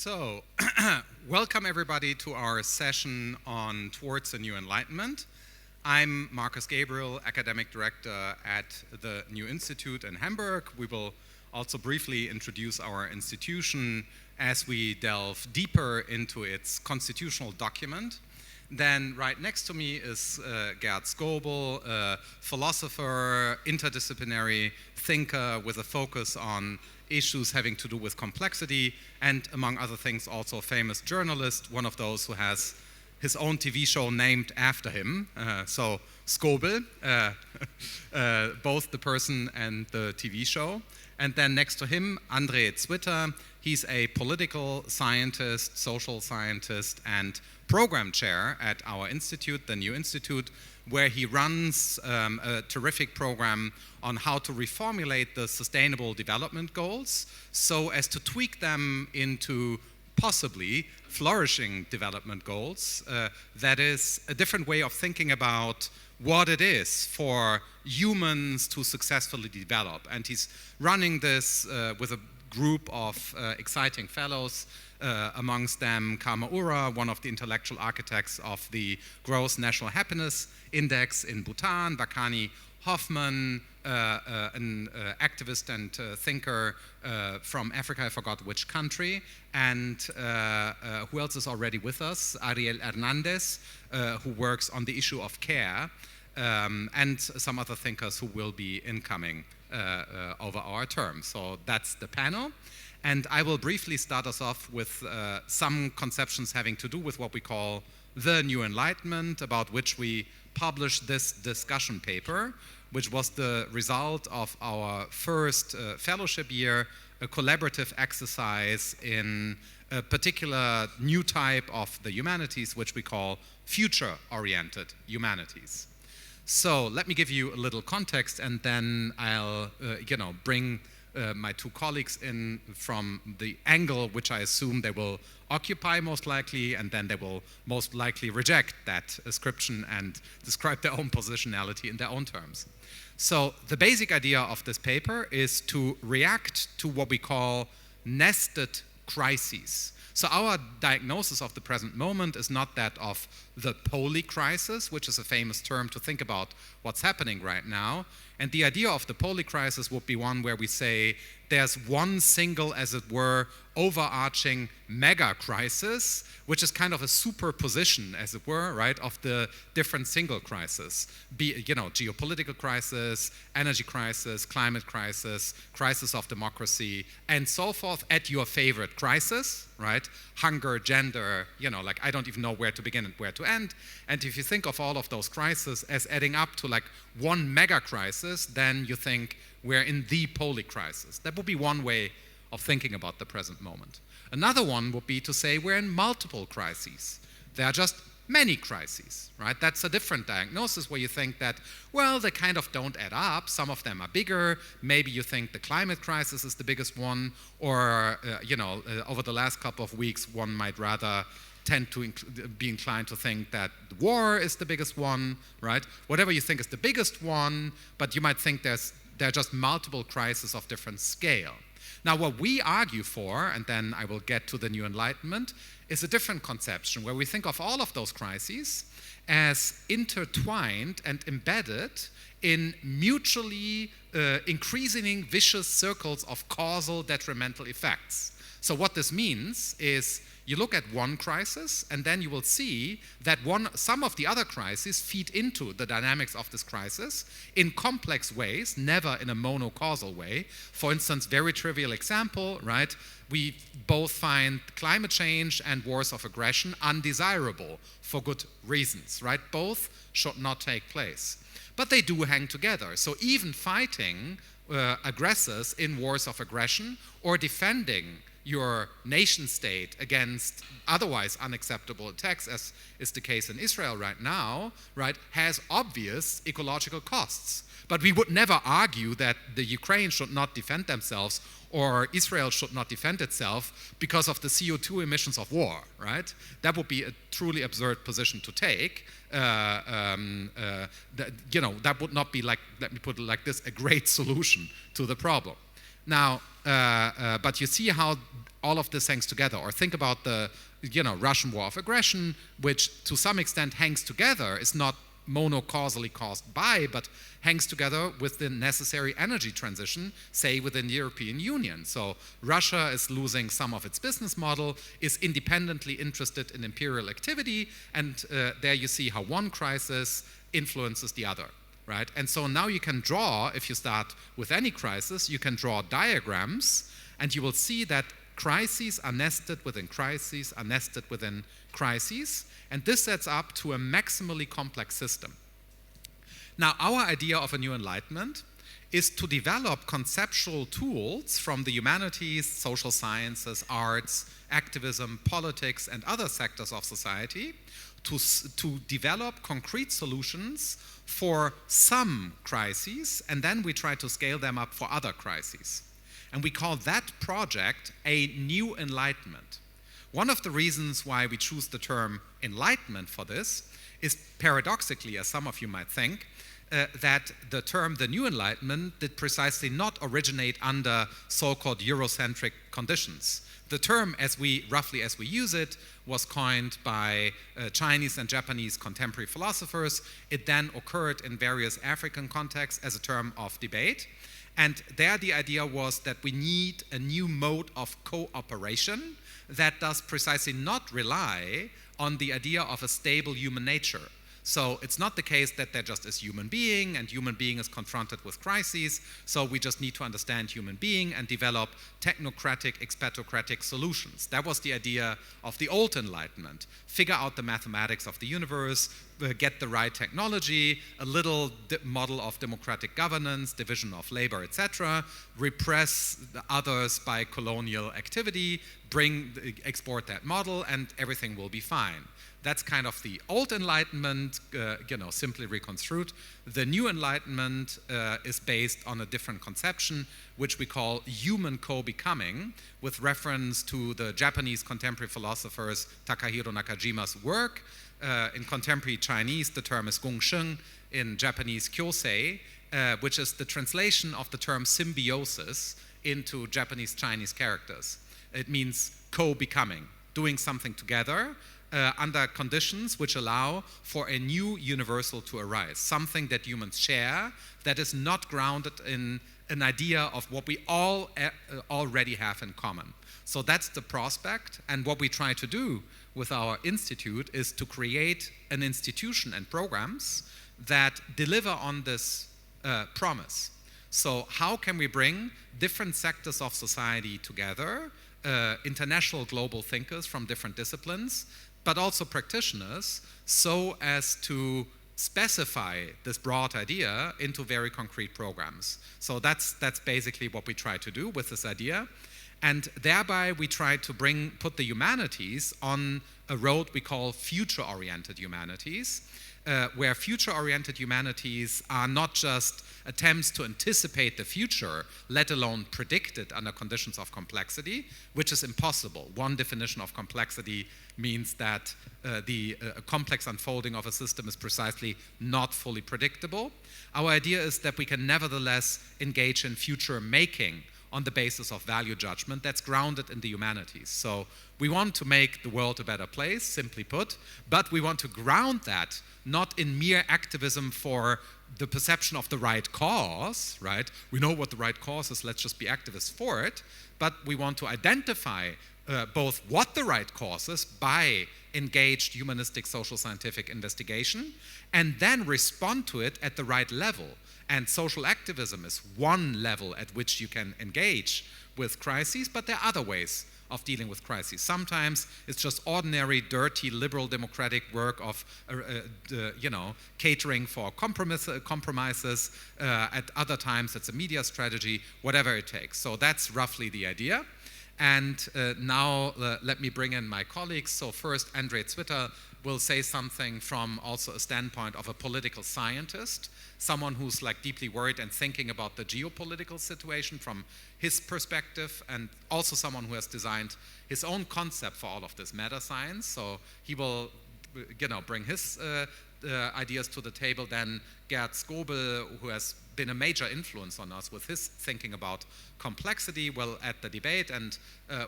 So, welcome everybody to our session on Towards a New Enlightenment. I'm Markus Gabriel, Academic Director at the New Institute in Hamburg. We will also briefly introduce our institution as we delve deeper into its constitutional document. Then right next to me is Gerd Skobel, a philosopher, interdisciplinary thinker with a focus on issues having to do with complexity, and among other things also a famous journalist, one of those who has his own TV show named after him. So Skobel, both the person and the TV show. And then next to him, Andre Zwitter. He's a political scientist, social scientist, and program chair at our institute, the New Institute, where he runs a terrific program on how to reformulate the Sustainable Development Goals so as to tweak them into possibly flourishing development goals. That is a different way of thinking about what it is for humans to successfully develop. And he's running this with a group of exciting fellows, amongst them Kamaura, one of the intellectual architects of the Gross National Happiness Index in Bhutan, Vakani Hoffman, an activist and thinker from Africa, I forgot which country, and who else is already with us? Ariel Hernandez, who works on the issue of care, and some other thinkers who will be incoming over our term. So that's the panel. And I will briefly start us off with some conceptions having to do with what we call the New Enlightenment, about which we published this discussion paper, which was the result of our first fellowship year, a collaborative exercise in a particular new type of the humanities, which we call future-oriented humanities. So let me give you a little context, and then I'll bring my two colleagues in from the angle which I assume they will occupy most likely, and then they will most likely reject that ascription and describe their own positionality in their own terms. So the basic idea of this paper is to react to what we call nested crises. So our diagnosis of the present moment is not that of the polycrisis, which is a famous term to think about what's happening right now. And the idea of the polycrisis would be one where we say there's one single, as it were, overarching mega crisis, which is kind of a superposition, as it were, right, of the different single crises. Geopolitical crisis, energy crisis, climate crisis, crisis of democracy, and so forth at your favorite crisis, right? Hunger, gender, I don't even know where to begin and where to end. And if you think of all of those crises as adding up to like one mega crisis, then you think we're in the polycrisis. That would be one way of thinking about the present moment. Another one would be to say we're in multiple crises. There are just many crises, right? That's a different diagnosis where you think that, well, they kind of don't add up. Some of them are bigger. Maybe you think the climate crisis is the biggest one, or, over the last couple of weeks, one might rather tend to be inclined to think that the war is the biggest one, right? Whatever you think is the biggest one, but you might think there are just multiple crises of different scale. Now, what we argue for, and then I will get to the New Enlightenment, is a different conception where we think of all of those crises as intertwined and embedded in mutually increasing vicious circles of causal detrimental effects. So what this means is you look at one crisis, and then you will see that some of the other crises feed into the dynamics of this crisis in complex ways, never in a monocausal way. For instance, very trivial example, right? We both find climate change and wars of aggression undesirable for good reasons, right? Both should not take place. But they do hang together. So even fighting aggressors in wars of aggression or defending your nation state against otherwise unacceptable attacks, as is the case in Israel right now, right, has obvious ecological costs. But we would never argue that the Ukraine should not defend themselves or Israel should not defend itself because of the CO2 emissions of war, right? That would be a truly absurd position to take. That would not be, like, let me put it like this, a great solution to the problem. Now, but you see how all of this hangs together. Or think about the, Russian war of aggression, which to some extent hangs together, is not monocausally caused by, but hangs together with the necessary energy transition, say, within the European Union. So Russia is losing some of its business model, is independently interested in imperial activity, and there you see how one crisis influences the other, right? And so now you can draw, if you start with any crisis, you can draw diagrams, and you will see that crises are nested within crises, are nested within crises, and this sets up to a maximally complex system. Now, our idea of a new Enlightenment is to develop conceptual tools from the humanities, social sciences, arts, activism, politics, and other sectors of society to develop concrete solutions for some crises, and then we try to scale them up for other crises. And we call that project a new Enlightenment. One of the reasons why we choose the term Enlightenment for this is paradoxically, as some of you might think, that the term the new Enlightenment did precisely not originate under so-called Eurocentric conditions. The term, roughly as we use it, was coined by Chinese and Japanese contemporary philosophers. It then occurred in various African contexts as a term of debate. And there the idea was that we need a new mode of cooperation that does precisely not rely on the idea of a stable human nature. So it's not the case that there just is human being, and human being is confronted with crises, so we just need to understand human being and develop technocratic, expatocratic solutions. That was the idea of the old Enlightenment. Figure out the mathematics of the universe, get the right technology, a little model of democratic governance, division of labor, etc., repress the others by colonial activity, export that model, and everything will be fine. That's kind of the old Enlightenment, simply reconstruct. The new Enlightenment is based on a different conception, which we call human co-becoming, with reference to the Japanese contemporary philosophers Takahiro Nakajima's work. In contemporary Chinese, the term is gongsheng. In Japanese, kyosei, which is the translation of the term symbiosis into Japanese Chinese characters. It means co-becoming, doing something together, under conditions which allow for a new universal to arise, something that humans share that is not grounded in an idea of what we all already have in common. So that's the prospect, and what we try to do with our institute is to create an institution and programs that deliver on this promise. So how can we bring different sectors of society together, international global thinkers from different disciplines, but also practitioners, so as to specify this broad idea into very concrete programs. So that's basically what we try to do with this idea. And thereby we try to put the humanities on a road we call future-oriented humanities, where future-oriented humanities are not just attempts to anticipate the future, let alone predict it under conditions of complexity, which is impossible. One definition of complexity means that the complex unfolding of a system is precisely not fully predictable. Our idea is that we can nevertheless engage in future making on the basis of value judgment that's grounded in the humanities. So we want to make the world a better place, simply put, but we want to ground that not in mere activism for the perception of the right cause, right? We know what the right cause is, let's just be activists for it, but we want to identify both what the right cause is by engaged humanistic social scientific investigation, and then respond to it at the right level. And social activism is one level at which you can engage with crises, but there are other ways of dealing with crises. Sometimes it's just ordinary, dirty, liberal democratic work of, catering for compromises. At other times it's a media strategy, whatever it takes. So that's roughly the idea. And now let me bring in my colleagues. So first, Andre Zwitter will say something from also a standpoint of a political scientist, someone who's like deeply worried and thinking about the geopolitical situation from his perspective, and also someone who has designed his own concept for all of this meta science. So he will, bring his ideas to the table than Gerd Skobel, who has been a major influence on us with his thinking about complexity, will add the debate, and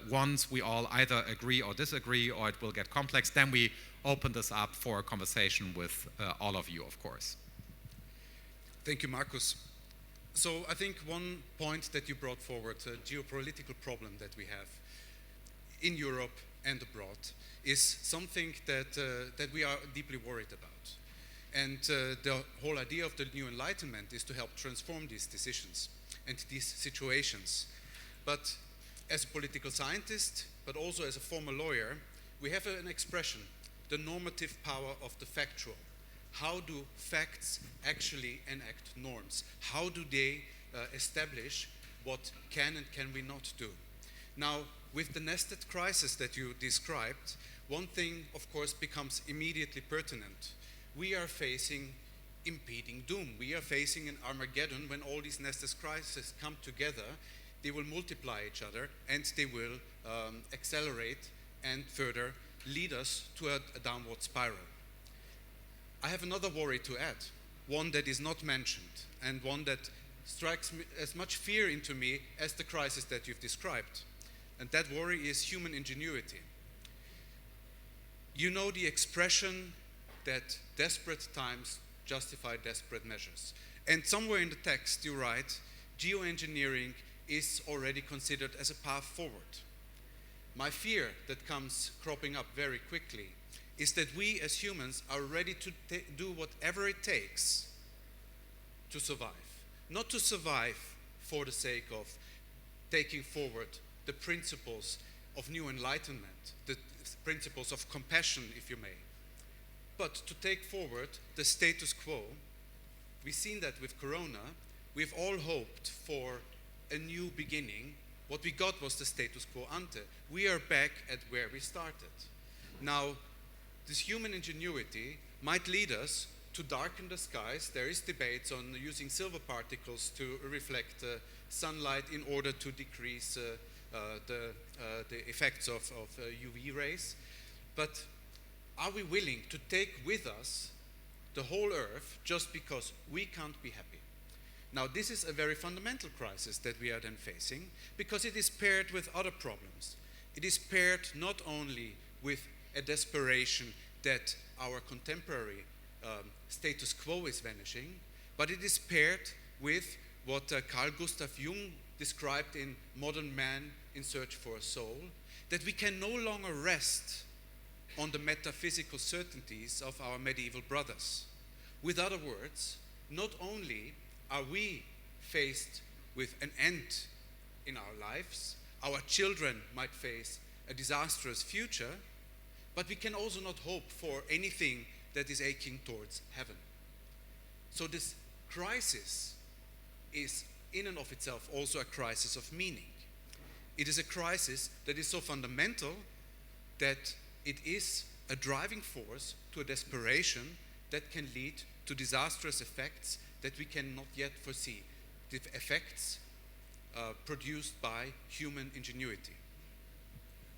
once we all either agree or disagree, or it will get complex, then we open this up for a conversation with all of you, of course. Thank you, Markus. So I think one point that you brought forward, a geopolitical problem that we have in Europe and abroad, is something that we are deeply worried about. And the whole idea of the new Enlightenment is to help transform these decisions and these situations. But as a political scientist, but also as a former lawyer, we have an expression, the normative power of the factual. How do facts actually enact norms? How do they establish what can and can we not do? Now, with the nested crisis that you described, one thing, of course, becomes immediately pertinent. We are facing impending doom. We are facing an Armageddon when all these nested crises come together. They will multiply each other, and they will accelerate and further lead us to a downward spiral. I have another worry to add, one that is not mentioned, and one that strikes as much fear into me as the crisis that you've described. And that worry is human ingenuity. You know the expression that desperate times justify desperate measures. And somewhere in the text you write, geoengineering is already considered as a path forward. My fear that comes cropping up very quickly is that we as humans are ready to do whatever it takes to survive. Not to survive for the sake of taking forward the principles of new enlightenment, the principles of compassion, if you may, but to take forward the status quo. We've seen that with Corona. We've all hoped for a new beginning. What we got was the status quo ante. We are back at where we started. Now, this human ingenuity might lead us to darken the skies. There is debates on using silver particles to reflect sunlight in order to decrease the effects of UV rays. But are we willing to take with us the whole Earth just because we can't be happy? Now, this is a very fundamental crisis that we are then facing, because it is paired with other problems. It is paired not only with a desperation that our contemporary status quo is vanishing, but it is paired with what Carl Gustav Jung described in Modern Man in Search for a Soul, that we can no longer rest on the metaphysical certainties of our medieval brothers. With other words, not only are we faced with an end in our lives, our children might face a disastrous future, but we can also not hope for anything that is aching towards heaven. So this crisis is in and of itself also a crisis of meaning. It is a crisis that is so fundamental that it is a driving force to a desperation that can lead to disastrous effects that we cannot yet foresee, the effects produced by human ingenuity.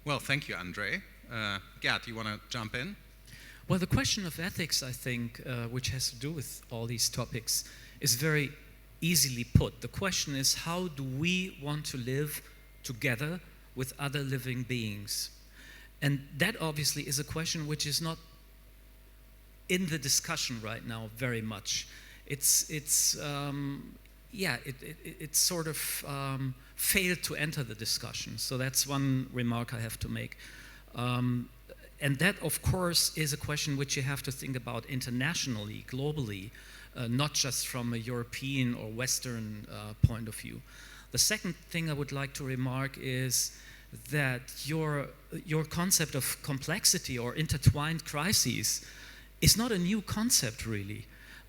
Well, thank you, Andre. Gerd, you want to jump in? Well, the question of ethics, I think, which has to do with all these topics, is very easily put. The question is, how do we want to live together with other living beings? And that obviously is a question which is not in the discussion right now very much. It's sort of failed to enter the discussion. So that's one remark I have to make. And that, of course, is a question which you have to think about internationally, globally, not just from a European or Western point of view. The second thing I would like to remark is that your concept of complexity or intertwined crises is not a new concept, really.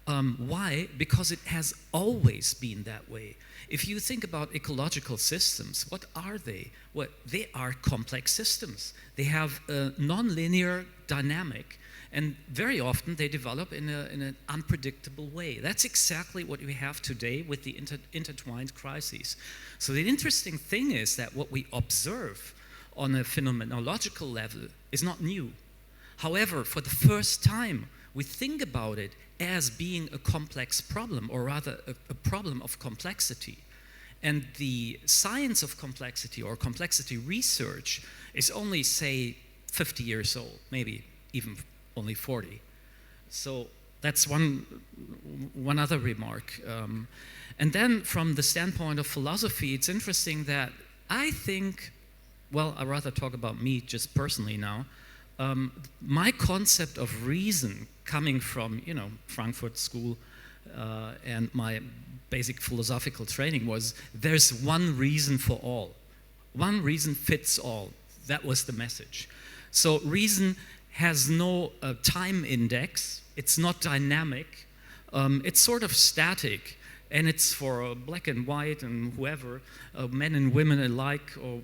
Why? Because it has always been that way. If you think about ecological systems, what are they? Well, they are complex systems. They have a non-linear dynamic, and very often they develop in an unpredictable way. That's exactly what we have today with the intertwined crises. So the interesting thing is that what we observe on a phenomenological level is not new. However, for the first time, we think about it as being a complex problem, or rather a problem of complexity. And the science of complexity or complexity research is only, say, 50 years old, maybe even only 40. So that's one other remark. And then from the standpoint of philosophy, it's interesting that I think, well, I'd rather talk about me just personally now. My concept of reason coming from, Frankfurt school and my basic philosophical training was there's one reason for all. One reason fits all. That was the message. So reason has no time index. It's not dynamic. It's sort of static. And it's for black and white and whoever, men and women alike, or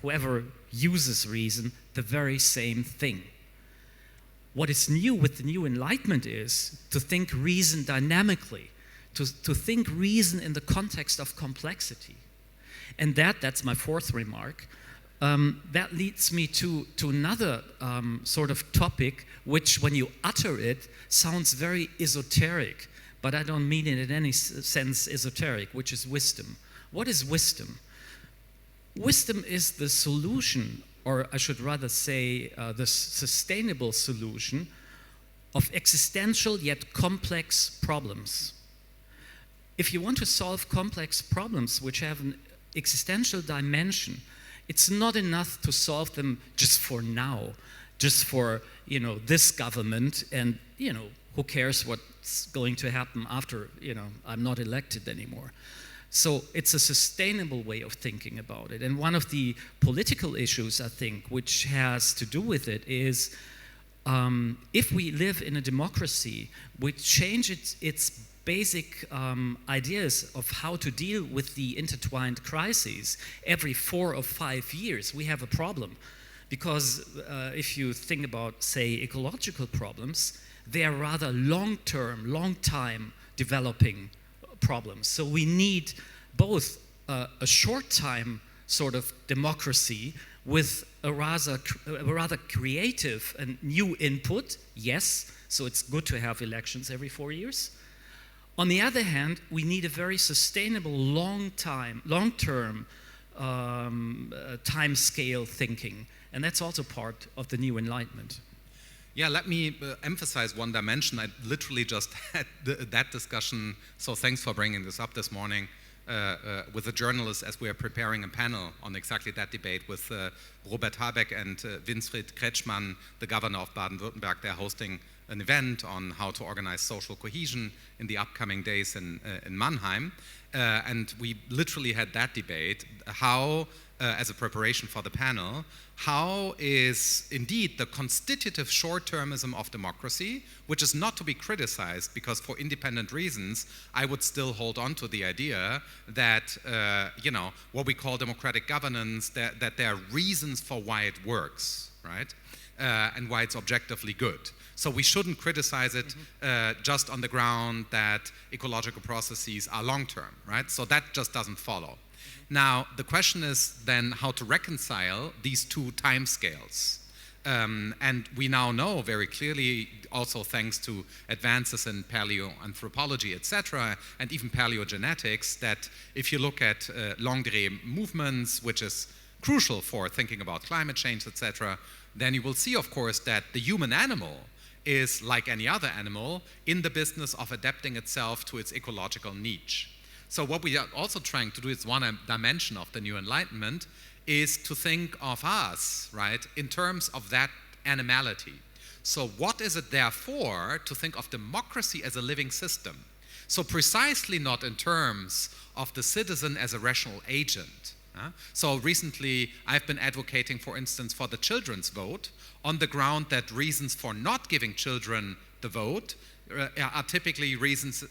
whoever uses reason, the very same thing. What is new with the new Enlightenment is to think reason dynamically, to think reason in the context of complexity. And that's my fourth remark. That leads me to another sort of topic, which when you utter it, sounds very esoteric. But I don't mean it in any sense esoteric, which is wisdom. What is wisdom? Wisdom is the solution, or I should rather say the sustainable solution of existential yet complex problems. If you want to solve complex problems which have an existential dimension, it's not enough to solve them just for now, just for this government, and who cares what's going to happen after I'm not elected anymore. So it's a sustainable way of thinking about it. And one of the political issues, I think, which has to do with it is if we live in a democracy which changes its basic ideas of how to deal with the intertwined crises every 4 or 5 years, we have a problem. Because if you think about, say, ecological problems, they are rather long-term, long-time developing problems. So we need both a short-time sort of democracy with a rather creative and new input, yes, so it's good to have elections every 4 years. On the other hand, we need a very sustainable, long-term time scale thinking, and that's also part of the new Enlightenment. Yeah, let me emphasize one dimension. I literally just had that discussion, so thanks for bringing this up this morning, with a journalist as we are preparing a panel on exactly that debate with Robert Habeck and Winfried Kretschmann, the governor of Baden-Württemberg. They're hosting an event on how to organize social cohesion in the upcoming days in Mannheim. And we literally had that debate, how, as a preparation for the panel, how is indeed the constitutive short-termism of democracy, which is not to be criticized because for independent reasons, I would still hold on to the idea that, what we call democratic governance, that there are reasons for why it works, right? And why it's objectively good. So we shouldn't criticize it just on the ground that ecological processes are long-term, right? So that just doesn't follow. Now, the question is then how to reconcile these two timescales. And we now know very clearly, also thanks to advances in paleoanthropology, etc., and even paleogenetics, that if you look at long-durée movements, which is crucial for thinking about climate change, etc., then you will see, of course, that the human animal is, like any other animal, in the business of adapting itself to its ecological niche. So what we are also trying to do, is one dimension of the new Enlightenment, is to think of us, right, in terms of that animality. So what is it therefore to think of democracy as a living system? So precisely not in terms of the citizen as a rational agent. So recently I've been advocating, for instance, for the children's vote on the ground that reasons for not giving children the vote are typically reasons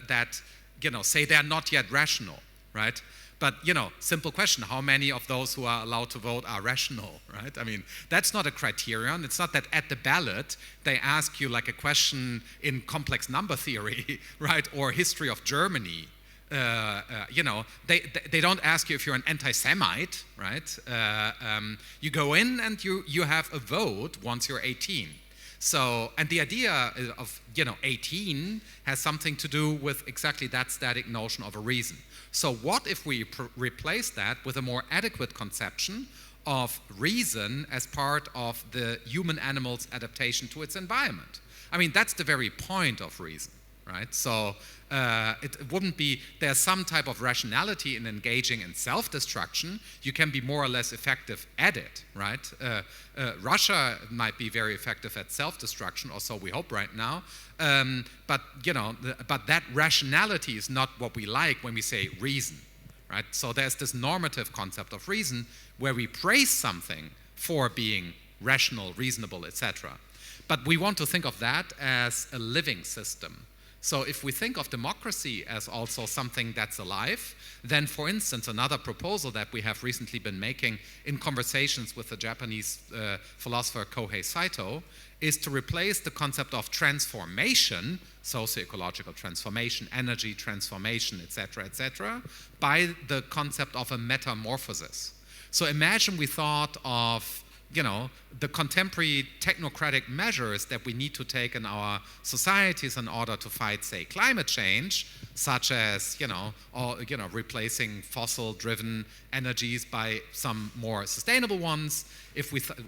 that say they're not yet rational, right? But, simple question, how many of those who are allowed to vote are rational, right? I mean, that's not a criterion. It's not that at the ballot they ask you like a question in complex number theory, right? Or history of Germany. They don't ask you if you're an anti-Semite, right? You go in and you have a vote once you're 18. So, and the idea of, 18 has something to do with exactly that static notion of a reason. So what if we replace that with a more adequate conception of reason as part of the human animal's adaptation to its environment? I mean, that's the very point of reason, right? So it wouldn't be, there's some type of rationality in engaging in self-destruction. You can be more or less effective at it, right? Russia might be very effective at self-destruction, or so we hope right now. But that rationality is not what we like when we say reason, right? So there's this normative concept of reason where we praise something for being rational, reasonable, etc. But we want to think of that as a living system. So if we think of democracy as also something that's alive, then for instance, another proposal that we have recently been making in conversations with the Japanese philosopher Kohei Saito is to replace the concept of transformation, socio-ecological transformation, energy transformation, etc., by the concept of a metamorphosis. So imagine we thought of the contemporary technocratic measures that we need to take in our societies in order to fight, say, climate change, such as, replacing fossil-driven energies by some more sustainable ones.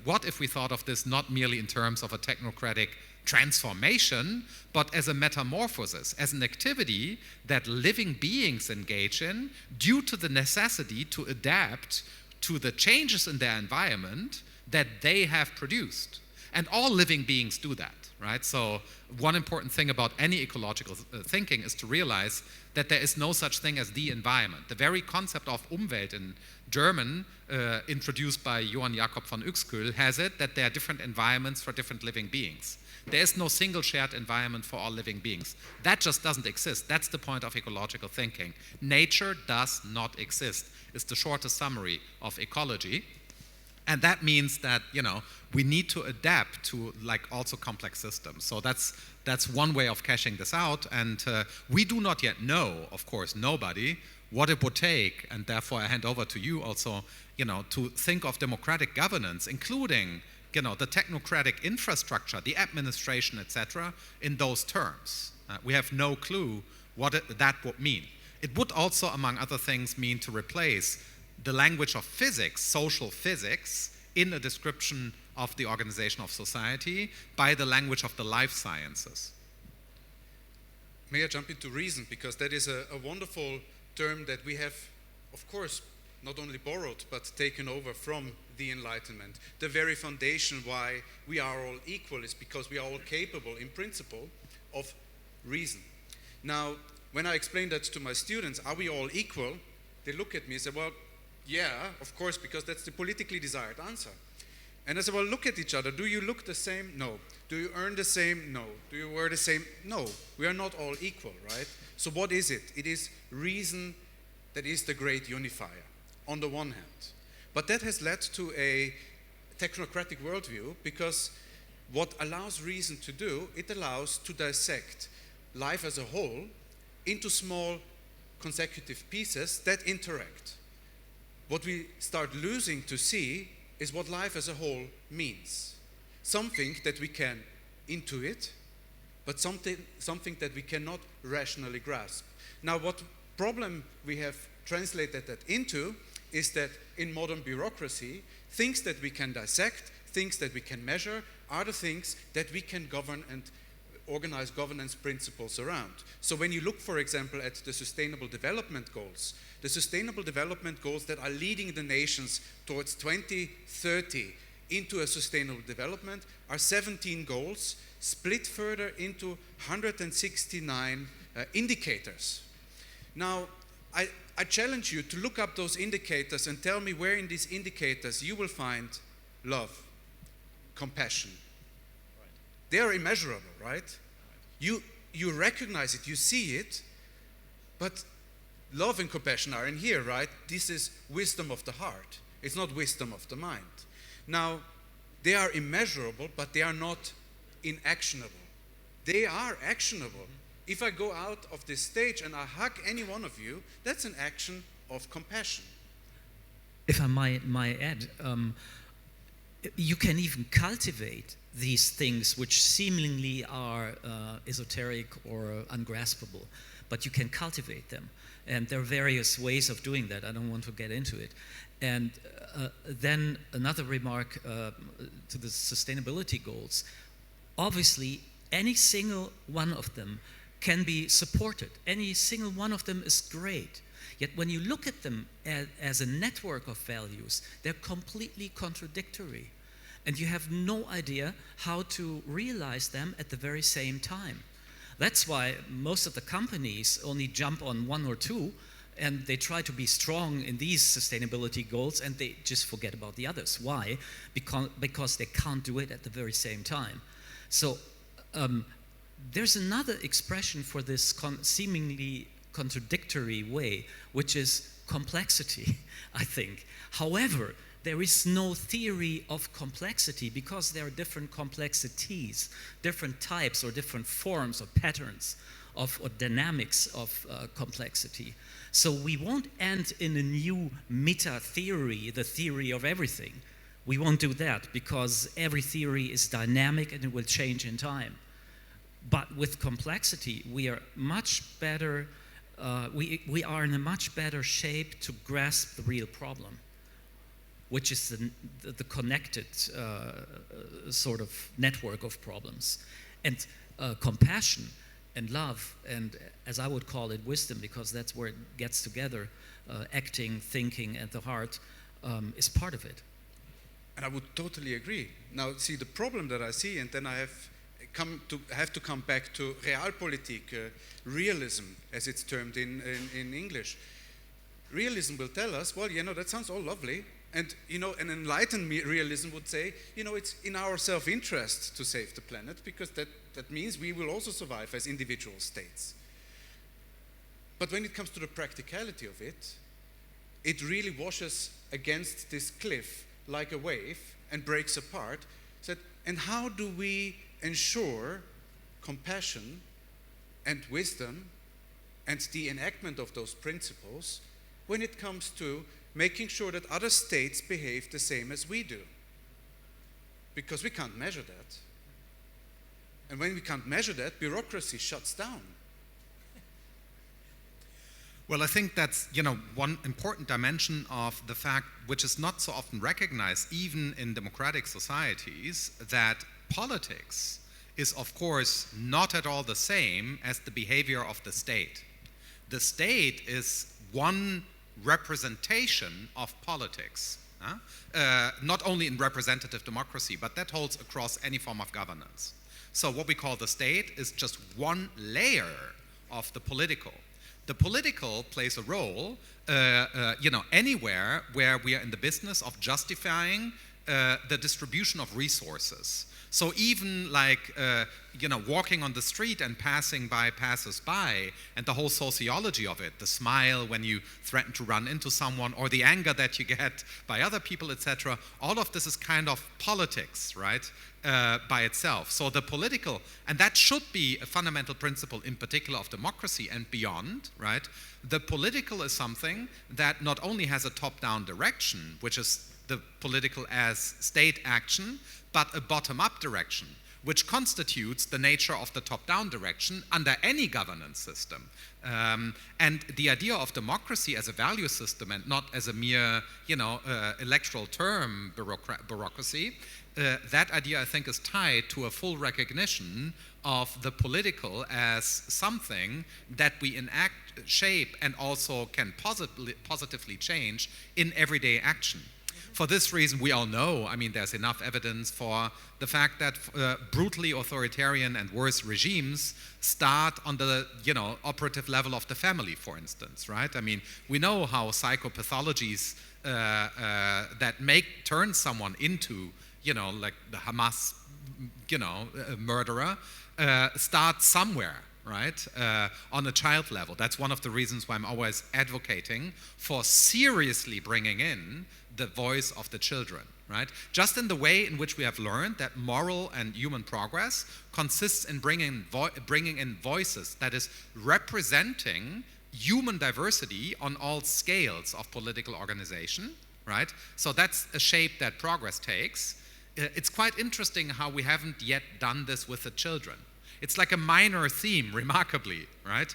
What if we thought of this not merely in terms of a technocratic transformation, but as a metamorphosis, as an activity that living beings engage in due to the necessity to adapt to the changes in their environment that they have produced. And all living beings do that, right? So one important thing about any ecological thinking is to realize that there is no such thing as the environment. The very concept of Umwelt in German, introduced by Johann Jakob von Uexküll, has it that there are different environments for different living beings. There is no single shared environment for all living beings. That just doesn't exist. That's the point of ecological thinking. Nature does not exist. It's the shortest summary of ecology. And that means that, we need to adapt to also complex systems. So that's one way of cashing this out. And we do not yet know, of course, nobody, what it would take. And therefore, I hand over to you also, to think of democratic governance, including, the technocratic infrastructure, the administration, etc., in those terms. We have no clue what that would mean. It would also, among other things, mean to replace the language of physics, social physics, in a description of the organization of society by the language of the life sciences. May I jump into reason? Because that is a wonderful term that we have, of course, not only borrowed, but taken over from the Enlightenment. The very foundation why we are all equal is because we are all capable, in principle, of reason. Now, when I explain that to my students, are we all equal? They look at me and say, well, yeah, of course, because that's the politically desired answer. And I said, well, look at each other. Do you look the same? No. Do you earn the same? No. Do you wear the same? No. We are not all equal, right? So what is it? It is reason that is the great unifier, on the one hand. But that has led to a technocratic worldview, because what allows reason to do, it allows to dissect life as a whole into small consecutive pieces that interact. What we start losing to see is what life as a whole means. Something that we can intuit, but something that we cannot rationally grasp. Now, what problem we have translated that into is that in modern bureaucracy, things that we can dissect, things that we can measure, are the things that we can govern and organize governance principles around. So when you look, for example, at the Sustainable Development Goals, the Sustainable Development Goals that are leading the nations towards 2030 into a sustainable development are 17 goals, split further into 169 indicators. Now, I challenge you to look up those indicators and tell me where in these indicators you will find love, compassion. Right. They are immeasurable, right? You recognize it, you see it, but love and compassion are in here, right? This is wisdom of the heart. It's not wisdom of the mind. Now, they are immeasurable, but they are not inactionable. They are actionable. If I go out of this stage and I hug any one of you, that's an action of compassion. If I might add, you can even cultivate these things which seemingly are esoteric or ungraspable, but you can cultivate them. And there are various ways of doing that. I don't want to get into it. And then another remark to the sustainability goals. Obviously, any single one of them can be supported. Any single one of them is great. Yet when you look at them as a network of values, they're completely contradictory. And you have no idea how to realize them at the very same time. That's why most of the companies only jump on one or two, and they try to be strong in these sustainability goals, and they just forget about the others. Why? Because they can't do it at the very same time. So there's another expression for this seemingly contradictory way, which is complexity, I think. However, there is no theory of complexity because there are different complexities, different types or different forms or patterns or dynamics of complexity. So we won't end in a new meta-theory, the theory of everything. We won't do that because every theory is dynamic and it will change in time. But with complexity, we are much better, we are in a much better shape to grasp the real problem, which is the connected sort of network of problems. And compassion and love, and as I would call it, wisdom, because that's where it gets together, acting, thinking at the heart, is part of it. And I would totally agree. Now, see, the problem that I see, and then I have to come back to Realpolitik, realism, as it's termed in English. Realism will tell us, well, that sounds all lovely. And, an enlightened realism would say, it's in our self-interest to save the planet because that means we will also survive as individual states. But when it comes to the practicality of it, it really washes against this cliff like a wave and breaks apart. And how do we ensure compassion and wisdom and the enactment of those principles when it comes to making sure that other states behave the same as we do? Because we can't measure that. And when we can't measure that, bureaucracy shuts down. Well, I think that's, one important dimension of the fact, which is not so often recognized even in democratic societies, that politics is, of course, not at all the same as the behavior of the state. The state is one representation of politics, not only in representative democracy, but that holds across any form of governance. So what we call the state is just one layer of the political. The political plays a role, anywhere where we are in the business of justifying the distribution of resources. So even walking on the street and passing by passers-by, and the whole sociology of it, the smile when you threaten to run into someone, or the anger that you get by other people, etc., all of this is kind of politics, right, by itself. So the political, and that should be a fundamental principle in particular of democracy and beyond, right? The political is something that not only has a top-down direction, which is the political as state action, but a bottom-up direction, which constitutes the nature of the top-down direction under any governance system. And the idea of democracy as a value system and not as a mere, electoral term bureaucracy, that idea, I think, is tied to a full recognition of the political as something that we enact, shape, and also can positively change in everyday action. For this reason, we all know, there's enough evidence for the fact that brutally authoritarian and worse regimes start on the, operative level of the family, for instance, right? We know how psychopathologies that turn someone into, like the Hamas, murderer, start somewhere, right, on a child level. That's one of the reasons why I'm always advocating for seriously bringing in the voice of the children, right? Just in the way in which we have learned that moral and human progress consists in bringing in voices, that is, representing human diversity on all scales of political organization, right? So that's a shape that progress takes. it's quite interesting how we haven't yet done this with the children. It's like a minor theme, remarkably, right?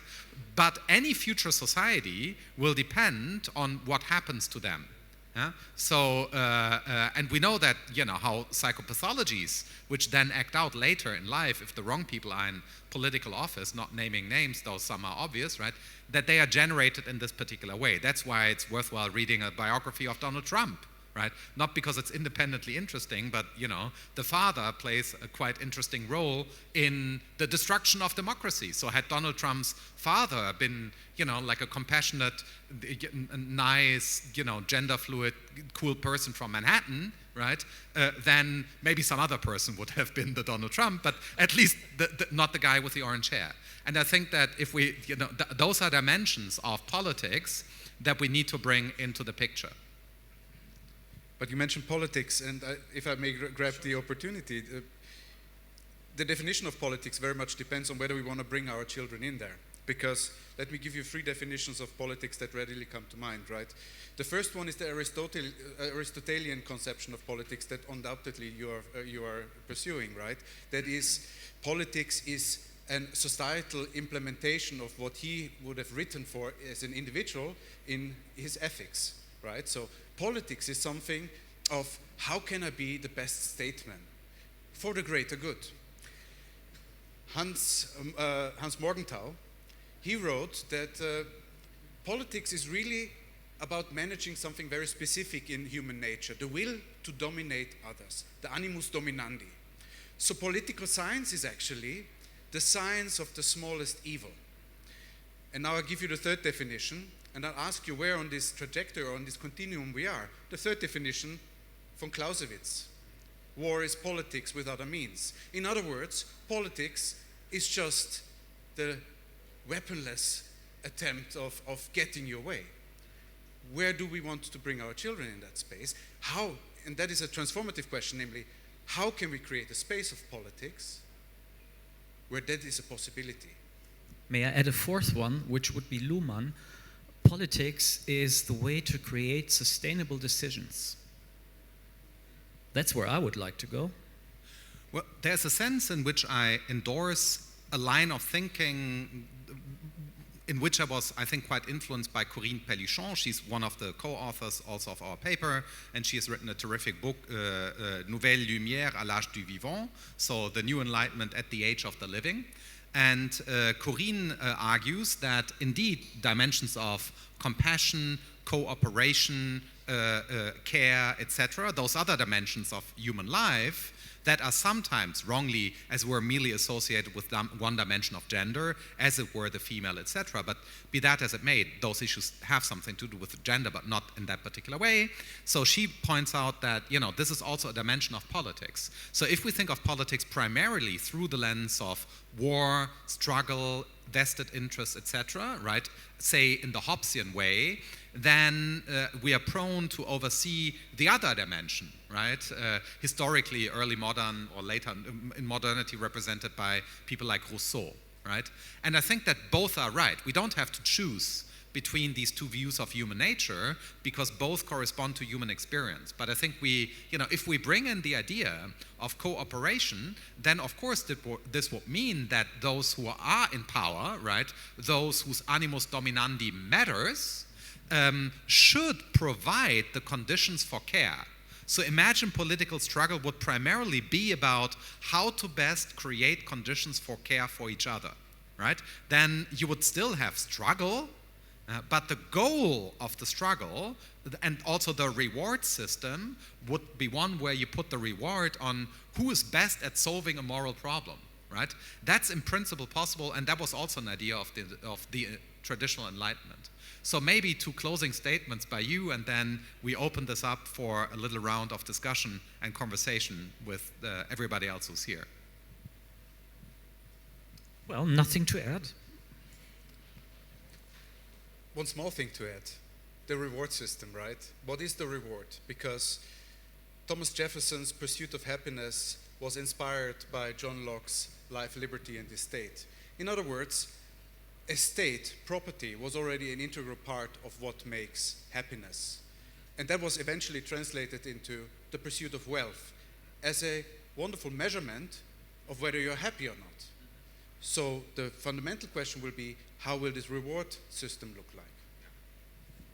But any future society will depend on what happens to them. Yeah? So, and we know that, how psychopathologies, which then act out later in life if the wrong people are in political office, not naming names, though some are obvious, right, that they are generated in this particular way. That's why it's worthwhile reading a biography of Donald Trump, right? Not because it's independently interesting, but, the father plays a quite interesting role in the destruction of democracy. So had Donald Trump's father been, like a compassionate, nice, gender fluid, cool person from Manhattan, right, then maybe some other person would have been the Donald Trump, but at least not the guy with the orange hair. And I think that if we, those are dimensions of politics that we need to bring into the picture. But you mentioned politics, and if I may grab the opportunity, the definition of politics very much depends on whether we want to bring our children in there. Because let me give you 3 definitions of politics that readily come to mind, right? The first one is the Aristotelian conception of politics that undoubtedly you are pursuing, right? That is, politics is a societal implementation of what he would have written for as an individual in his ethics, right? So politics is something of how can I be the best statesman for the greater good. Hans Morgenthau, he wrote that politics is really about managing something very specific in human nature, the will to dominate others, the animus dominandi. So political science is actually the science of the smallest evil. And now I'll give you the third definition, and I'll ask you where on this trajectory or on this continuum we are. The third definition from Clausewitz: war is politics with other means. In other words, politics is just the weaponless attempt of getting your way. Where do we want to bring our children in that space? How, and that is a transformative question, namely, how can we create a space of politics where that is a possibility? May I add a fourth one, which would be Luhmann? Politics is the way to create sustainable decisions. That's where I would like to go. Well, there's a sense in which I endorse a line of thinking in which I was, I think, quite influenced by Corinne Pellichon. She's one of the co-authors also of our paper, and she has written a terrific book, Nouvelle Lumière à l'âge du vivant, so the new enlightenment at the age of the living. And Corinne argues that indeed dimensions of compassion, cooperation, care, etc., those other dimensions of human life that are sometimes wrongly, as were merely associated with one dimension of gender, as it were the female, etc. But be that as it may, those issues have something to do with gender, but not in that particular way. So she points out that, this is also a dimension of politics. So if we think of politics primarily through the lens of war, struggle, vested interests, etc., right, say in the Hobbesian way, then we are prone to oversee the other dimension, right? Historically, early modern or later in modernity represented by people like Rousseau, right? And I think that both are right. We don't have to choose between these two views of human nature because both correspond to human experience. But I think if we bring in the idea of cooperation, then of course this would mean that those who are in power, right, those whose animus dominandi matters, should provide the conditions for care. So imagine political struggle would primarily be about how to best create conditions for care for each other, right? Then you would still have struggle, but the goal of the struggle and also the reward system would be one where you put the reward on who is best at solving a moral problem, right? That's in principle possible, and that was also an idea of the traditional Enlightenment. So maybe 2 closing statements by you, and then we open this up for a little round of discussion and conversation with everybody else who's here. Well, nothing to add. One small thing to add, the reward system, right? What is the reward? Because Thomas Jefferson's pursuit of happiness was inspired by John Locke's life, liberty, and the state. In other words, estate, property, was already an integral part of what makes happiness. And that was eventually translated into the pursuit of wealth. as a wonderful measurement of whether you're happy or not. So the fundamental question will be, how will this reward system look like?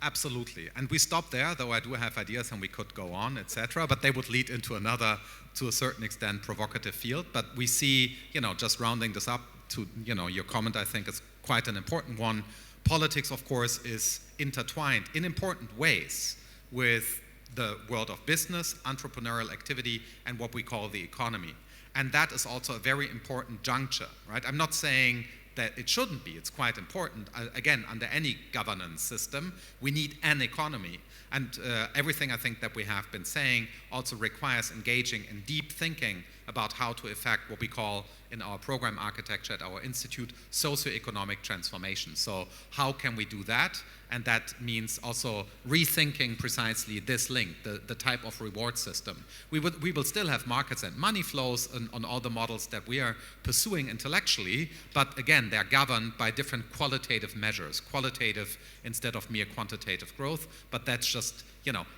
Absolutely. And we stop there, though I do have ideas and we could go on, etc. But they would lead into another, to a certain extent, provocative field. But we see, just rounding this up to, your comment, I think is quite an important one. Politics, of course, is intertwined in important ways with the world of business, entrepreneurial activity, and what we call the economy. And that is also a very important juncture, right? I'm not saying that it shouldn't be. It's quite important. Again, under any governance system, we need an economy. And everything I think that we have been saying also requires engaging in deep thinking about how to effect what we call in our program architecture at our institute, socioeconomic transformation. So how can we do that? And that means also rethinking precisely this link, the type of reward system. We will still have markets and money flows on all the models that we are pursuing intellectually, but again, they're governed by different qualitative measures, qualitative instead of mere quantitative growth, but that's just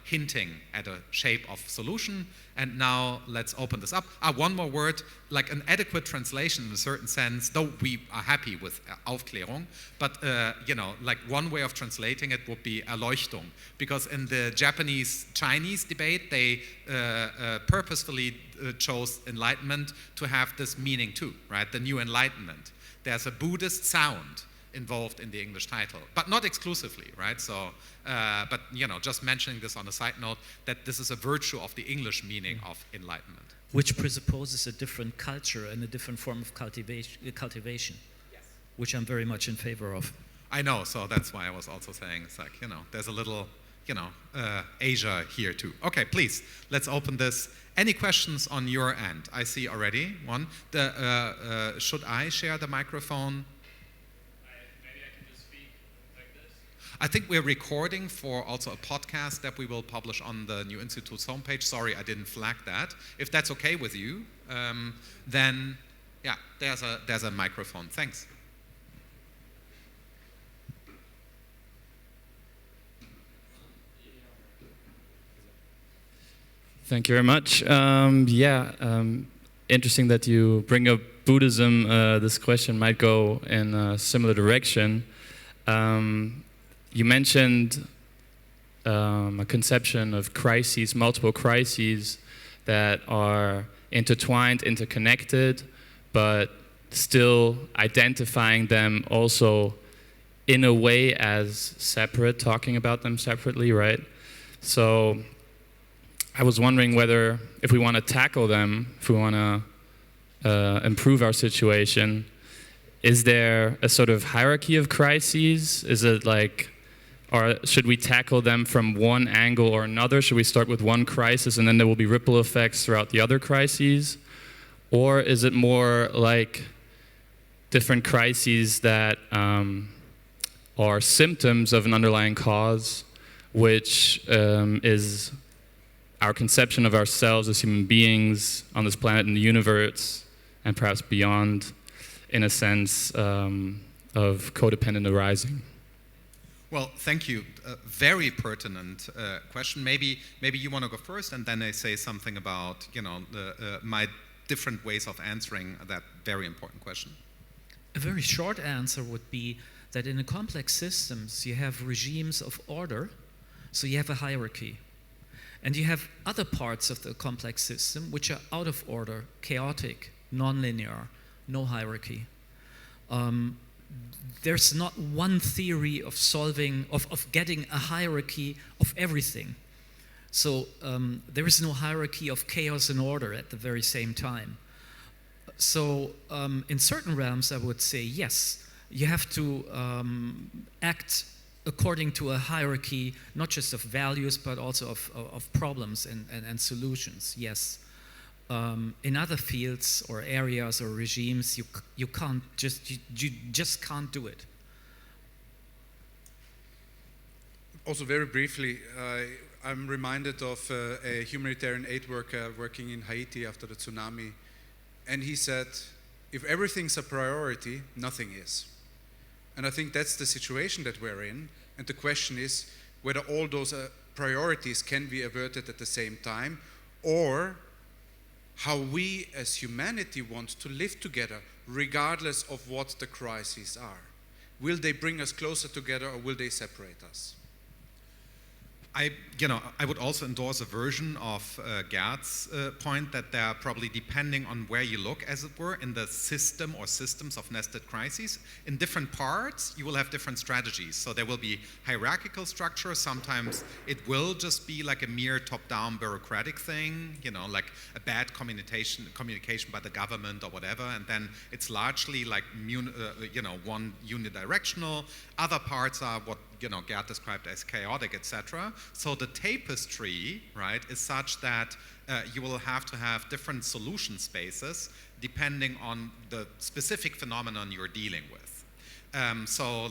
hinting at a shape of solution. And now let's open this up. One more word, like an adequate translation in a certain sense, though we are happy with Aufklärung, but like one way of translating it would be Erleuchtung, because in the Japanese-Chinese debate, they purposefully chose Enlightenment to have this meaning too, right? The new Enlightenment. There's a Buddhist sound involved in the English title, but not exclusively, right? So, but just mentioning this on a side note, that this is a virtue of the English meaning of enlightenment. Which presupposes a different culture and a different form of cultivation, yes. Which I'm very much in favor of. I know, so that's why I was also saying, it's like, there's a little, Asia here too. Okay, please, let's open this. Any questions on your end? I see already one. Should I share the microphone? I think we're recording for also a podcast that we will publish on the New Institute's homepage. Sorry, I didn't flag that. If that's okay with you, then yeah, there's a microphone. Thanks. Thank you very much. Interesting that you bring up Buddhism. This question might go in a similar direction. You mentioned a conception of crises, multiple crises that are intertwined, interconnected, but still identifying them also in a way as separate, talking about them separately, right? So I was wondering whether if we want to tackle them, if we want to improve our situation, is there a sort of hierarchy of crises? Is it like, or should we tackle them from one angle or another? Should we start with one crisis and then there will be ripple effects throughout the other crises? Or is it more like different crises that are symptoms of an underlying cause, which is our conception of ourselves as human beings on this planet and the universe, and perhaps beyond, in a sense of codependent arising? Well, thank you. Very pertinent question. Maybe you want to go first, and then I say something about my different ways of answering that very important question. A very short answer would be that in a complex systems you have regimes of order, so you have a hierarchy, and you have other parts of the complex system which are out of order, chaotic, non-linear, no hierarchy. There's not one theory of solving, of getting a hierarchy of everything. So there is no hierarchy of chaos and order at the very same time. So in certain realms I would say yes, you have to act according to a hierarchy, not just of values but also of problems and solutions, yes. In other fields or areas or regimes, you can't you just can't do it. Also, very briefly, I'm reminded of a humanitarian aid worker working in Haiti after the tsunami, and he said, "If everything's a priority, nothing is." And I think that's the situation that we're in. And the question is whether all those priorities can be averted at the same time, or how we as humanity want to live together, regardless of what the crises are. Will they bring us closer together, or will they separate us? I would also endorse a version of Gert's point that they are probably, depending on where you look, as it were, in the system or systems of nested crises. In different parts, you will have different strategies. So there will be hierarchical structure. Sometimes it will just be like a mere top-down bureaucratic thing, like a bad communication by the government or whatever. And then it's largely like, one unidirectional. Other parts are what Gerd described as chaotic, etc. So the tapestry, right, is such that you will have to have different solution spaces depending on the specific phenomenon you're dealing with. So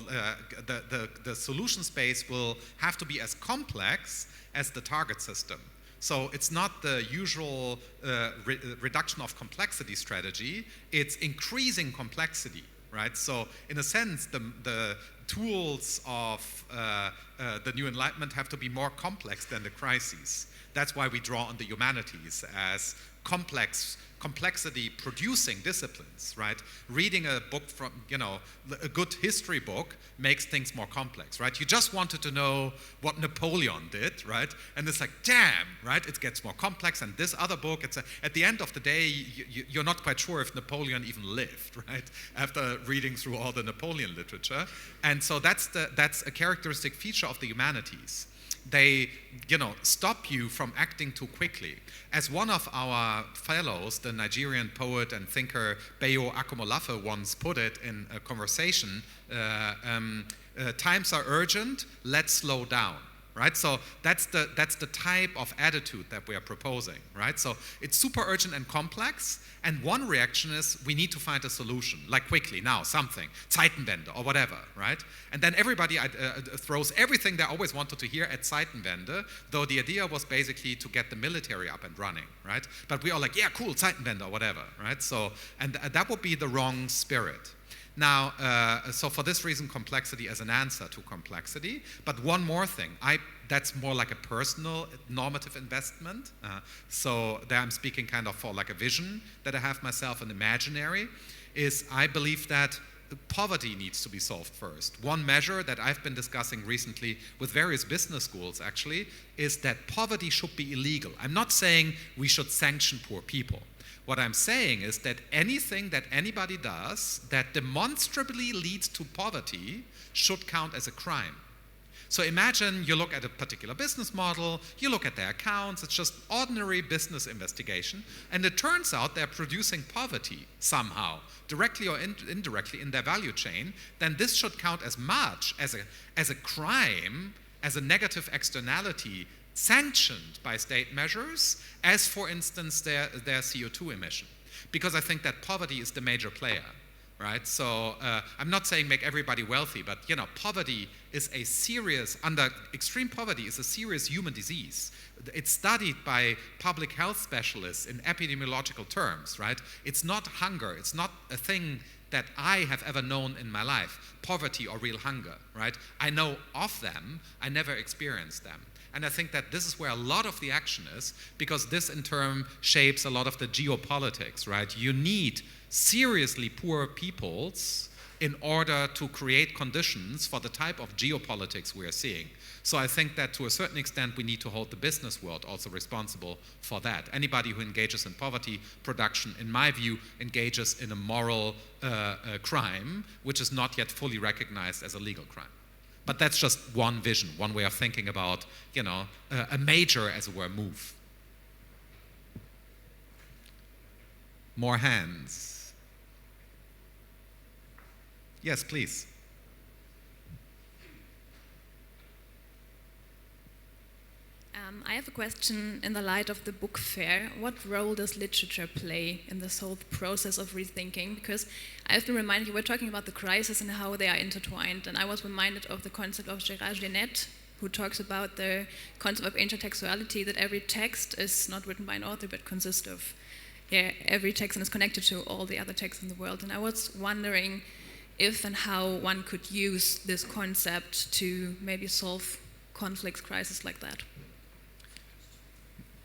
the solution space will have to be as complex as the target system. So it's not the usual reduction of complexity strategy, it's increasing complexity. Right? So in a sense, the tools of the new Enlightenment have to be more complex than the crises. That's why we draw on the humanities as complexity producing disciplines, right? Reading a book from, a good history book makes things more complex, right? You just wanted to know what Napoleon did, right? And it's like, damn, right? It gets more complex. And this other book, at the end of the day, you're not quite sure if Napoleon even lived, right? After reading through all the Napoleon literature. And so that's a characteristic feature of the humanities. They, stop you from acting too quickly. As one of our fellows, the Nigerian poet and thinker Bayo Akomolafe once put it in a conversation, times are urgent, let's slow down. Right? So that's the type of attitude that we are proposing, right? So it's super urgent and complex, and one reaction is we need to find a solution, like quickly, now, something, Zeitenwende or whatever, right? And then everybody throws everything they always wanted to hear at Zeitenwende, though the idea was basically to get the military up and running, right? But we are like, yeah, cool, Zeitenwende or whatever, right? So, and that would be the wrong spirit. Now, so for this reason, complexity as an answer to complexity. But one more thing, that's more like a personal normative investment. So there I'm speaking kind of for like a vision that I have myself, an imaginary, is I believe that poverty needs to be solved first. One measure that I've been discussing recently with various business schools actually is that poverty should be illegal. I'm not saying we should sanction poor people. What I'm saying is that anything that anybody does that demonstrably leads to poverty should count as a crime. So imagine you look at a particular business model, you look at their accounts, it's just ordinary business investigation, and it turns out they're producing poverty somehow, directly or indirectly in their value chain, then this should count as much as a crime, as a negative externality sanctioned by state measures, as for instance their CO2 emission. Because I think that poverty is the major player, right? So I'm not saying make everybody wealthy, but poverty is a serious, extreme poverty is a serious human disease. It's studied by public health specialists in epidemiological terms, right? It's not hunger, it's not a thing that I have ever known in my life, poverty or real hunger, right? I know of them, I never experienced them. And I think that this is where a lot of the action is, because this in turn shapes a lot of the geopolitics, right? You need seriously poor peoples in order to create conditions for the type of geopolitics we are seeing. So I think that to a certain extent we need to hold the business world also responsible for that. Anybody who engages in poverty production, in my view, engages in a moral crime, which is not yet fully recognized as a legal crime. But that's just one vision, one way of thinking about, a major, as it were, move. More hands. Yes, please. I have a question in the light of the book fair. What role does literature play in this whole process of rethinking? Because I've been reminded, you were talking about the crises and how they are intertwined, and I was reminded of the concept of Gérard Genette, who talks about the concept of intertextuality, that every text is not written by an author, but consists of every text and is connected to all the other texts in the world. And I was wondering if and how one could use this concept to maybe solve conflicts, crises like that.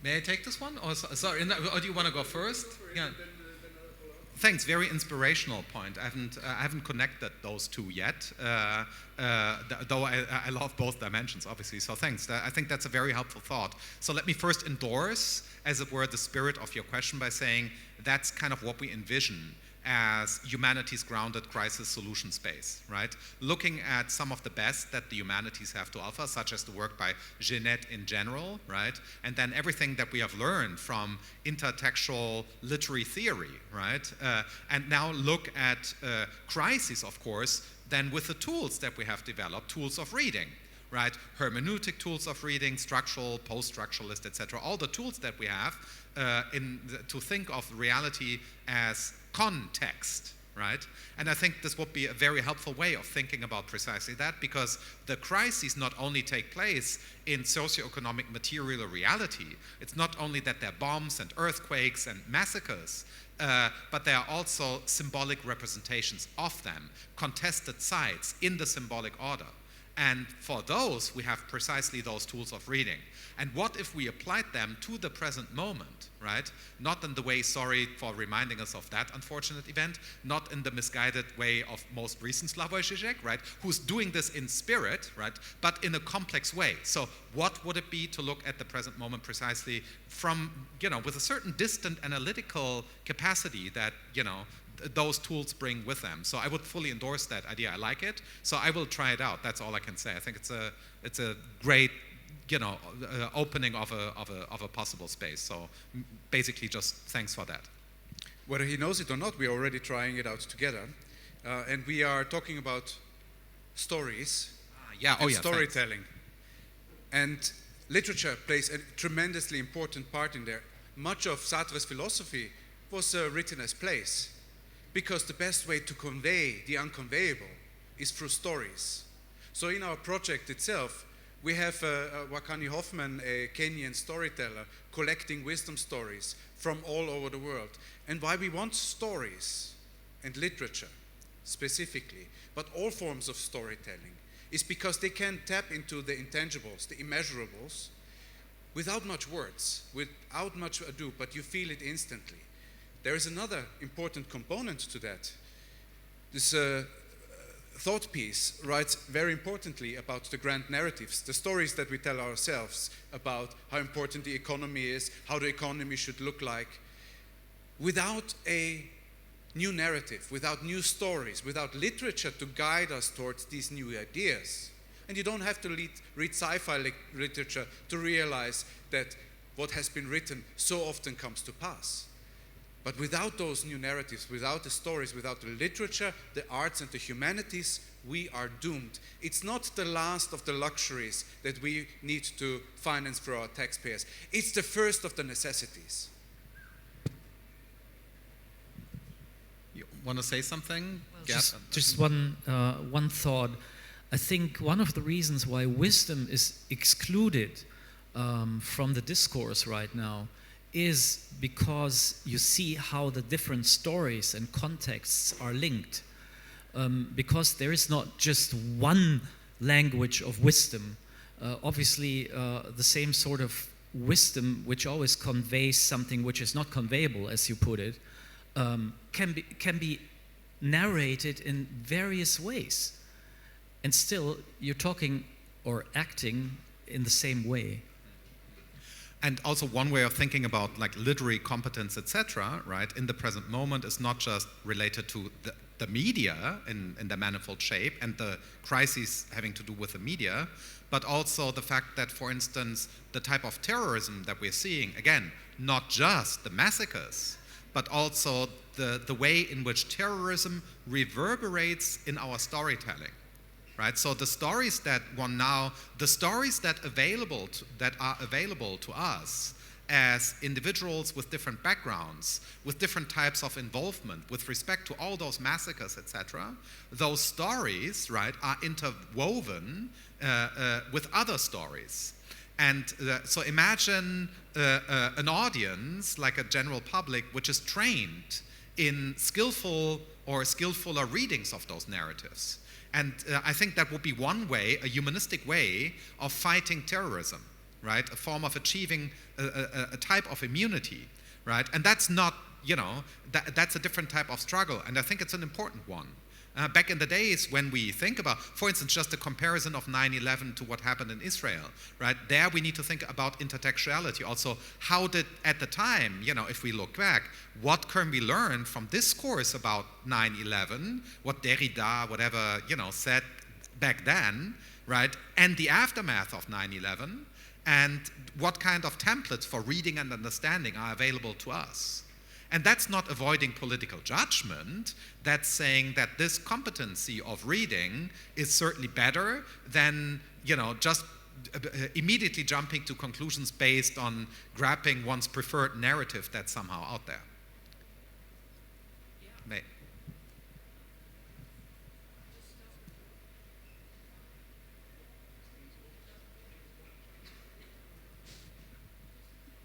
May I take this one? Or sorry, no, or do you want to go first? Yeah. Thanks. Very inspirational point. I haven't connected those two yet, though I love both dimensions, obviously. So thanks. I think that's a very helpful thought. So let me first endorse, as it were, the spirit of your question by saying that's kind of what we envision as humanities grounded crisis solution space, right? Looking at some of the best that the humanities have to offer, such as the work by Jeanette in general, right? And then everything that we have learned from intertextual literary theory, right? And now look at crises, of course, then with the tools that we have developed, tools of reading, right? Hermeneutic tools of reading, structural, post-structuralist, etc. All the tools that we have to think of reality as context, right? And I think this would be a very helpful way of thinking about precisely that, because the crises not only take place in socioeconomic material reality, it's not only that there are bombs and earthquakes and massacres, but there are also symbolic representations of them, contested sites in the symbolic order. And for those, we have precisely those tools of reading. And what if we applied them to the present moment, right? Not in the way, sorry for reminding us of that unfortunate event, not in the misguided way of most recent Slavoj Žižek, right? Who's doing this in spirit, right? But in a complex way. So what would it be to look at the present moment precisely from, with a certain distant analytical capacity that, those tools bring with them. So I would fully endorse that idea. I like it. So I will try it out. That's all I can say. I think it's a great, opening of a possible space. So basically, just thanks for that. Whether he knows it or not, we're already trying it out together, and we are talking about stories. Storytelling, and literature plays a tremendously important part in there. Much of Sartre's philosophy was written as plays, because the best way to convey the unconveyable is through stories. So in our project itself, we have Wakani Hoffman, a Kenyan storyteller, collecting wisdom stories from all over the world. And why we want stories and literature specifically, but all forms of storytelling, is because they can tap into the intangibles, the immeasurables, without much words, without much ado, but you feel it instantly. There is another important component to that. This thought piece writes very importantly about the grand narratives, the stories that we tell ourselves about how important the economy is, how the economy should look like. Without a new narrative, without new stories, without literature to guide us towards these new ideas. And you don't have to read sci-fi literature to realize that what has been written so often comes to pass. But without those new narratives, without the stories, without the literature, the arts and the humanities, we are doomed. It's not the last of the luxuries that we need to finance for our taxpayers. It's the first of the necessities. You want to say something? Well, just one thought. I think one of the reasons why wisdom is excluded from the discourse right now is because you see how the different stories and contexts are linked. Because there is not just one language of wisdom. Obviously, the same sort of wisdom which always conveys something which is not conveyable, as you put it, can be narrated in various ways. And still, you're talking or acting in the same way. And also one way of thinking about like literary competence, etc., right, in the present moment is not just related to the media in the manifold shape and the crises having to do with the media, but also the fact that, for instance, the type of terrorism that we're seeing, again, not just the massacres, but also the way in which terrorism reverberates in our storytelling. Right, so the stories that are available to us as individuals with different backgrounds, with different types of involvement, with respect to all those massacres, etc., those stories, right, are interwoven with other stories. And so imagine an audience, like a general public, which is trained in skillfuller readings of those narratives. And I think that would be one way, a humanistic way of fighting terrorism, right? A form of achieving a type of immunity, right? And that's not, that's a different type of struggle, and I think it's an important one. Back in the days when we think about, for instance, just a comparison of 9/11 to what happened in Israel, right? There we need to think about intertextuality. Also, how did, at the time, if we look back, what can we learn from discourse about 9/11, what Derrida, whatever, said back then, right? And the aftermath of 9/11, and what kind of templates for reading and understanding are available to us. And that's not avoiding political judgment. That's saying that this competency of reading is certainly better than, just immediately jumping to conclusions based on grabbing one's preferred narrative that's somehow out there. Yeah.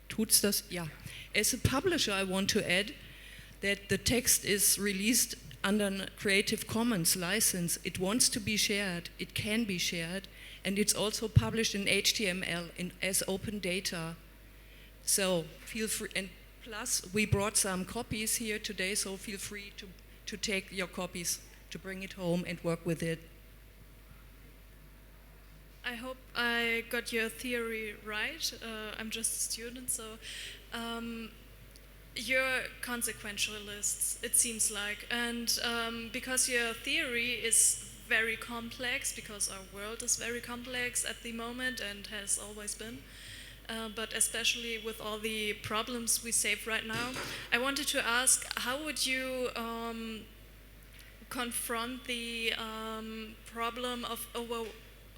Tut's das? Ja. As a publisher, I want to add that the text is released under a Creative Commons license. It wants to be shared, it can be shared, and it's also published in HTML as open data. So feel free, and plus we brought some copies here today, so feel free to take your copies, to bring it home and work with it. I hope I got your theory right. I'm just a student, so you're consequentialists, it seems like, and because your theory is very complex, because our world is very complex at the moment and has always been, but especially with all the problems we save right now, I wanted to ask, how would you confront the problem of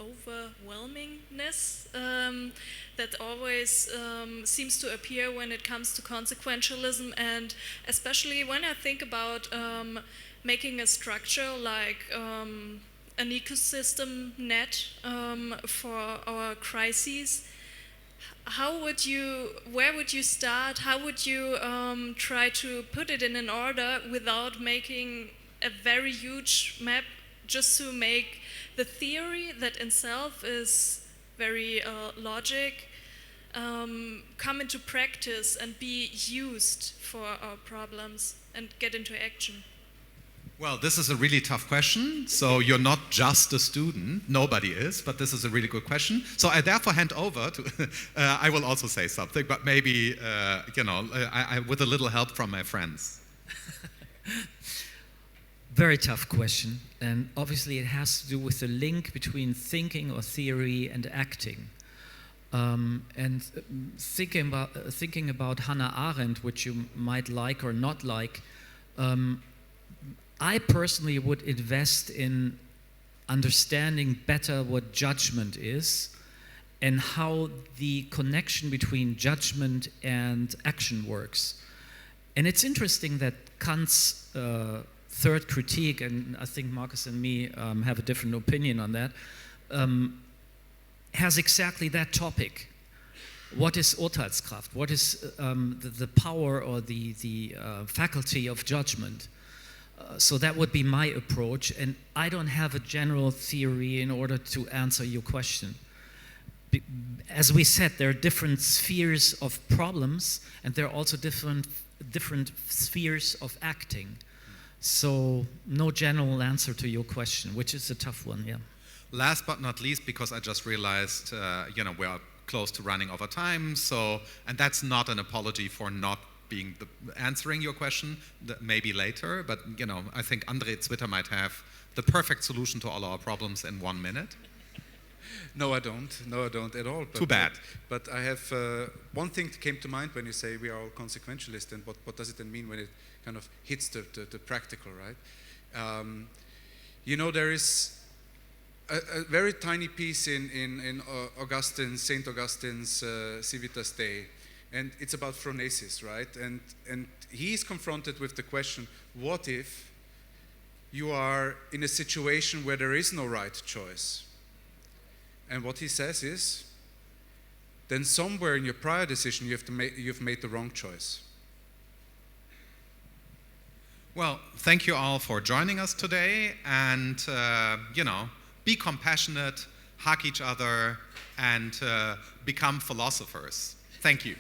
overwhelmingness that always seems to appear when it comes to consequentialism, and especially when I think about making a structure like an ecosystem net for our crises. Where would you start? How would you try to put it in an order without making a very huge map, just to make the theory that in itself is very logic come into practice and be used for our problems and get into action? Well, this is a really tough question. So you're not just a student. Nobody is, but this is a really good question. So I therefore hand over to, I will also say something, but maybe, I with a little help from my friends. Very tough question. And obviously it has to do with the link between thinking or theory and acting. And thinking about Hannah Arendt, which you might like or not like, I personally would invest in understanding better what judgment is and how the connection between judgment and action works. And it's interesting that Kant's third critique, and I think Markus and me have a different opinion on that, has exactly that topic. What is Urteilskraft? What is the power or the faculty of judgment? So that would be my approach, and I don't have a general theory in order to answer your question. As we said, there are different spheres of problems, and there are also different spheres of acting. So no general answer to your question, which is a tough one, yeah. Last but not least, because I just realized, we are close to running over time, and that's not an apology for not being answering your question, maybe later, but I think Andre Zwitter might have the perfect solution to all our problems in 1 minute. No, I don't at all. But, Too bad. But I have one thing that came to mind when you say we are all consequentialist, and what does it then mean when it kind of hits the practical, right? There is a very tiny piece in St. Augustine's Civitas Dei, and it's about phronesis, right? And he's confronted with the question, what if you are in a situation where there is no right choice? And what he says is, then somewhere in your prior decision you've made the wrong choice. Well, thank you all for joining us today, and be compassionate, hug each other, and become philosophers. Thank you.